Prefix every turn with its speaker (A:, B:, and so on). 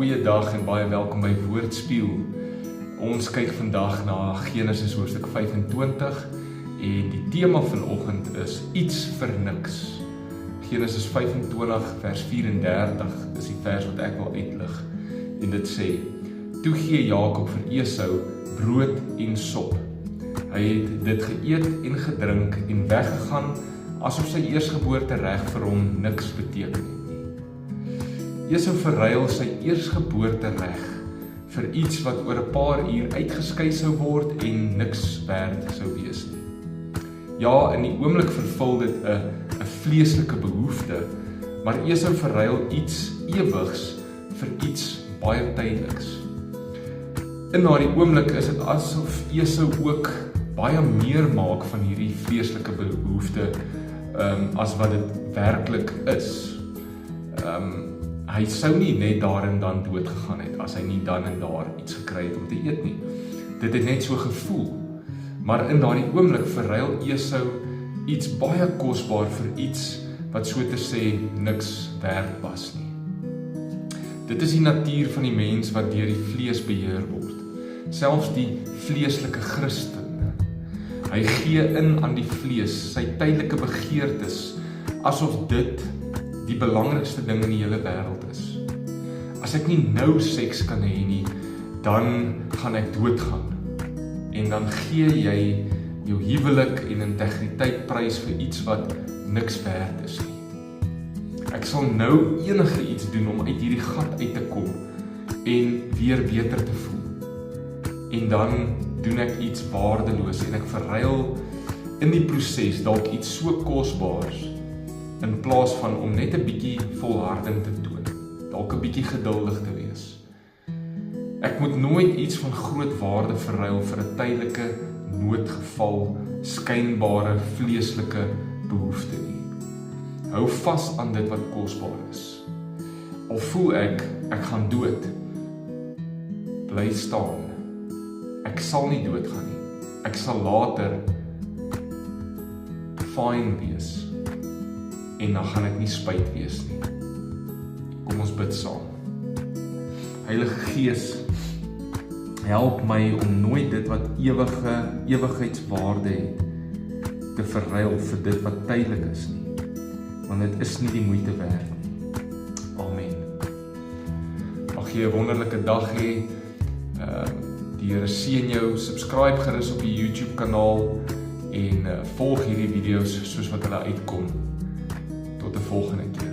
A: Goeiedag en baie welkom by Woordspieël. Ons kyk vandag na Genesis hoofstuk 25 en die tema vanoggend is iets vir niks. Genesis 25 vers 34 is die vers wat ek wil uitlig en dit sê: Toe gee Jakob vir Esau brood en sop. Hy het dit geëet en gedrink en weggegaan asof sy eersgeboortereg vir hom niks beteken het nie. Esau verruil sy eersgeboortereg vir iets wat oor 'n paar uur uitgeskei sou word en niks werd sou wees nie. Ja, in die oomblik vervul dit 'n vleeslike behoefte, maar Esau verruil iets ewigs vir iets baie tydeliks. In daardie oomblik is dit asof Esau ook baie meer maak van hierdie vleeslike behoefte as wat dit werklik is. Hy sou nie net daar en dan dood gegaan het as hy nie dan en daar iets gekry het om te eet nie. Dit het net so gevoel. Maar in daardie oomblik verruil Esau iets baie kosbaar vir iets wat so te sê niks werd was nie. Dit is die natuur van die mens wat deur die vlees beheer word. Selfs die vleeslike Christen. Hy gee in aan die vlees, sy tydelike begeertes, asof dit die belangrikste ding in die hele wêreld is. As ek nie nou seks kan hê nie, dan gaan ek doodgaan. En dan gee jy jou huwelik en integriteit prys vir iets wat niks werd is nie. Ek sal nou enige iets doen om uit hierdie gat uit te kom en weer beter te voel. En dan doen ek iets waardeloos en ek verruil in die proses dalk iets so kosbaars in plaas van om net 'n bietjie volharding te toon, dalk 'n bietjie geduldig te wees. Ek moet nooit iets van groot waarde verruil vir 'n tydelike noodgeval, skynbare vleeslike behoefte nie. Hou vas aan dit wat kosbaar is. Al voel ek gaan dood, bly staan. Ek sal nie doodgaan nie. Ek sal later fyn wees. En dan gaan ek nie spyt wees nie. Kom ons bid saam. Heilige Gees, help my om nooit dit wat ewigheidswaarde het te verruil vir dit wat tydelik is nie. Want dit is nie die moeite werd nie. Amen. Mag jy 'n wonderlike dag hê. Die Here seën jou. Subscribe gerus op die YouTube kanaal en volg hierdie video's soos wat hulle uitkom. Tot 'n volgende keer.